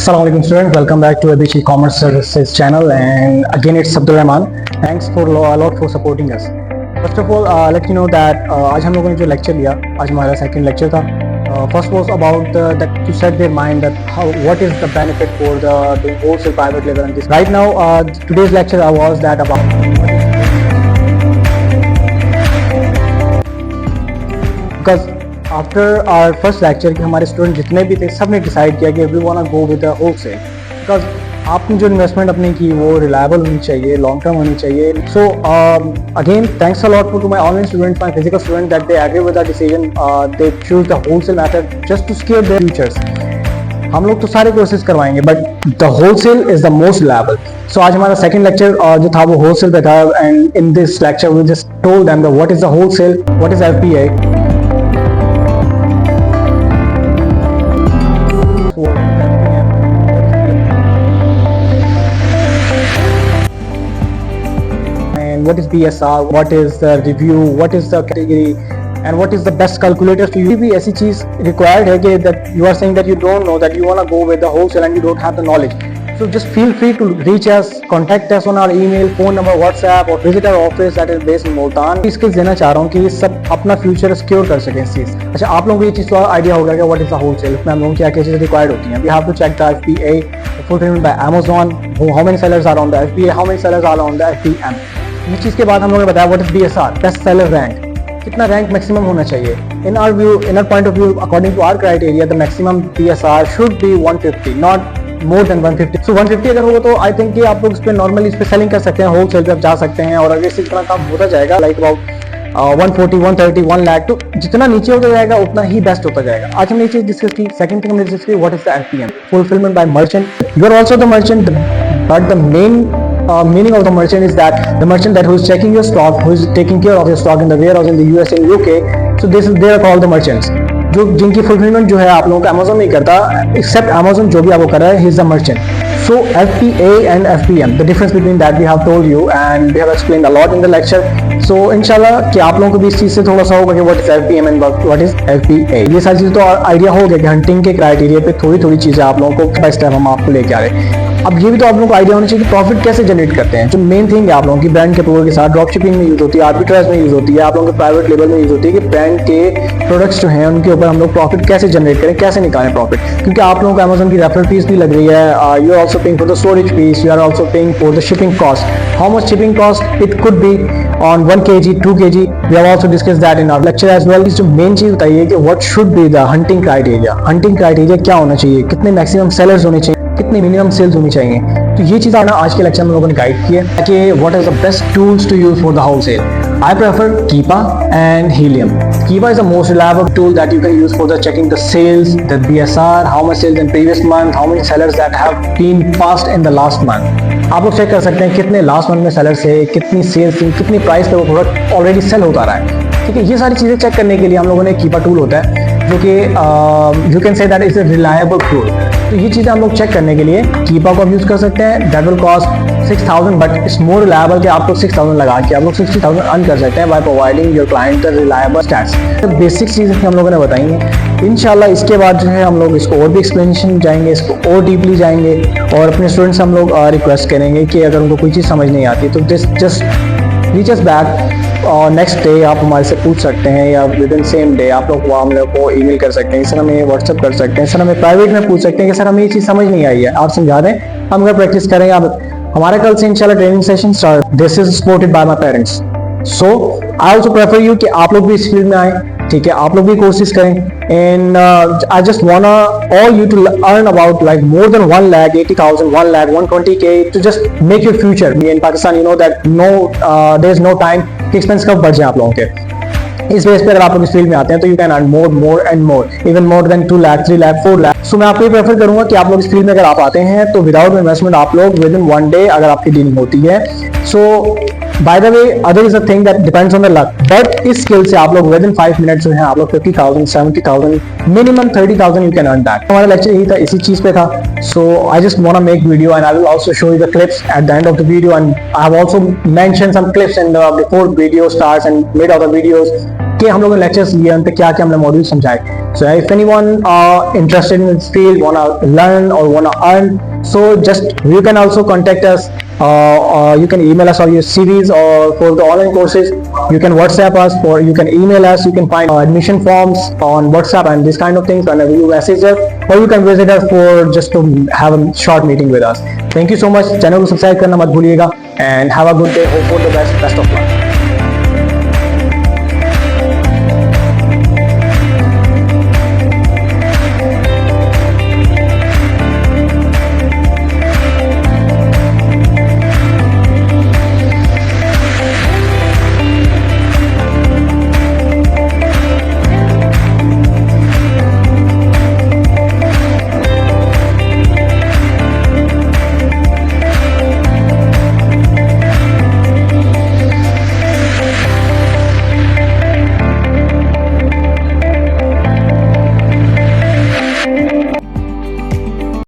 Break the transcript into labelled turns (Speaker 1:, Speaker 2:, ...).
Speaker 1: Assalamualaikum students, welcome back to ABC Commerce Services channel, and again it's Abdul Rahman. Thanks for a lot for supporting us. First of all, let you know that आज हम लोगों ने जो lecture लिया, आज हमारा second lecture था. First was about that to set their mind that what is the benefit for the wholesale private label and this. Right now, today's lecture was that about because after our first lecture कि हमारे student जितने भी थे सब ने decide किया कि we want to go with the wholesale, because आपने जो इन्वेस्टमेंट अपनी की वो रिलायबल होनी चाहिए, लॉन्ग टर्म होनी चाहिए. So again thanks a lot to my online students, my physical student, that they agree with the decision, they choose the wholesale method just to secure their futures. हम लोग तो सारे courses करवाएंगे but the wholesale is the most reliable. So आज हमारा second lecture जो था वो होलसेल पे था, and in this lecture we just told them that what is the wholesale, what is FPA. What is BSR, what is the review, what is the category, and what is the best calculators to use. भी ऐसी चीज required है कि that you are saying that you don't know, that you want to go with the wholesale and you don't have the knowledge. So just feel free to reach us, contact us on our email, phone number, WhatsApp, or visit our office that is based in Multan. Skills देना चाह रहा हूँ कि ये सब अपना future secure कर सकें इस चीज. अच्छा, आप लोगों को ये चीज तो आइडिया होगा कि व्हाट इज द होलसेल, इसमें हम लोगों की क्या क्या चीजें रिक्वायर्ड होती हैं. We have to check the FBA, fulfillment by Amazon, how many sellers are on the FBA, how many sellers are on the FBM. इस चीज के बाद हम लोगों ने बताया what is BSR, best seller rank, कितना रैंक मैक्सिमम होना चाहिए. In our view, in our point of view, according to our criteria, the maximum BSR should be 150, not more than 150. So 150 अगर होगा तो आई थिंक कि आप लोग इस पे नॉर्मली इस पे सेलिंग कर सकते हैं, होलसेल पे आप जा सकते हैं. और अगर इसी तरह काम होता जाएगा लाइक अबाउट 140, 130, 1 लाख, तो जितना नीचे होता जाएगा उतना ही बेस्ट होता जाएगा. आज हमने ये चीज डिस्कस की. सेकंड थिंग हमने डिस्कस की what is the FPM, fulfillment by merchant. You are also the merchant, but the main meaning of the merchant is that the merchant that who is checking your stock, who is taking care of your stock in the warehouse in the US and UK. So this is they are called the merchants. जो जिनकी fulfillment जो है आप लोगों का Amazon नहीं करता, except Amazon जो भी आपको कर रहा है, he is the merchant. So FPA and FPM, the difference between that we have told you and we have explained a lot in the lecture. So इंशाल्लाह कि आप लोगों को भी इस चीज से थोड़ा सा होगा कि what is FPM and what is FPA. ये सारी चीजें तो आइडिया हो गया कि हंटिंग के क्राइटेरिया पे थोड़ी थोड़ी चीजें आप लोगों को बाय स्टेप हम आपको लेके आ रहे हैं. अब ये भी तो आप लोगों को आइडिया होना चाहिए कि प्रॉफिट कैसे जनरेट करते हैं. जो मेन थिंग है आप लोगों की ब्रांड के अप्रूवल के साथ ड्रॉप शिपिंग में यूज होती है, आर्बिट्राज में यूज होती है, आप लोगों के प्राइवेट लेवल में यूज होती है कि ब्रांड के प्रोडक्ट्स जो हैं उनके ऊपर हम लोग प्रॉफिट कैसे जनरेट करें, कैसे निकालें प्रॉफिट. क्योंकि आप लोगों को अमेजन की रेफरल फीस भी लग रही है, you are also paying for the storage fees, you are also paying for the shipping cost. How much shipping cost it could be on 1 kg, 2 kg. We have also discussed that in our lecture as well. जो main चीज बताइए कि what should be the hunting criteria. hunting criteria क्या होना चाहिए, कितने maximum sellers होने चाहिए, कितनी मिनिमम सेल्स होनी चाहिए. तो ये चीज़ आना आज के लेक्चर में लोगों ने गाइड किया कि what is the best tools to use for the wholesale. I prefer Keepa and Helium. Keepa is the most reliable tool that you can use for the checking the sales, the BSR, how much sales in previous month, how many sellers that have been passed in the last month. आप लोग check कर सकते हैं कितने last month में sellers है, कितनी sales थी, कितनी प्राइस पे वो प्रोडक्ट ऑलरेडी सेल होता रहा है. ठीक है, ये सारी चीज़ें चेक करने के लिए हम लोगों ने कीपा टूल होता है जो कि you can say that is a reliable tool. तो ये चीज़ें हम लोग चेक करने के लिए कीपा को आप यूज़ कर सकते हैं. That will cost 6000, but it's more reliable कि आप लोग 6000 लगा के आप लोग 60,000 अर्न कर सकते हैं by providing your client the reliable stats. तो बेसिक चीज़ें हम लोगों ने बताई हैं. इंशाल्लाह इसके बाद जो है हम लोग इसको और भी एक्सप्लेनेशन जाएंगे, इसको और डीपली जाएंगे, और अपने स्टूडेंट्स से हम लोग रिक्वेस्ट करेंगे कि अगर उनको कोई चीज़ समझ नहीं आती तो जस्ट रीच अस बैक और नेक्स्ट डे आप हमारे से पूछ सकते हैं, या विद इन सेम डे आप लोग हम लोग को ईमेल कर सकते हैं, सर हमें व्हाट्सअप कर सकते हैं, सर हमें प्राइवेट में पूछ सकते हैं कि सर हमें ये चीज़ समझ नहीं आई है, आप समझा दें, हम अगर प्रैक्टिस करेंगे. आप हमारा कल से इंशाल्लाह training session start. This is supported by my parents. So I also prefer you कि आप लोग भी इस फील्ड में आए. ठीक है, आप लोग भी कोशिश करें. And I just want all you to earn about like more than 1,80,000, 1,120K to just make your future. In Pakistan you know that no there is no time कि एक्सपेंस कब बढ़ जाए आप लोगों के. इस बेस पे अगर आप लोग इस फील्ड में आते हैं तो you can earn more and more, even more than 2 lakh, 3 lakh, 4 lakh. So मैं आपको ये प्रेफर करूंगा कि आप लोग इस फील्ड में अगर आप आते हैं तो विदाउट इन्वेस्टमेंट आप लोग विद इन 1 डे अगर आपकी डीलिंग होती है. So by the way other is a thing that depends on the luck, but इस स्किल से आप लोग विद इन 5 मिनट्स जो है आप लोग 50,000, 70,000, minimum 30,000 you can earn that. हमारा लेक्चर यही था, इसी चीज पे था. So I just want to make video and I will also show you the clips at the end of the video, and I have also mention some clips in the before video starts and mid of the videos कि हम लोगों ने lectures लिए, उन पे क्या क्या हमने मॉड्यूल समझाए. So if anyone interested in this field, wanna learn or wanna earn, so just you can also contact us. You can email us or your CVs, or for the online courses you can WhatsApp us, or you can email us. You can find admission forms on WhatsApp and this kind of things, and you message us, or you can visit us for just to have a short meeting with us. Thank you so much. Channel को subscribe करना मत भूलिएगा, and have a good day. Hope for the best of luck.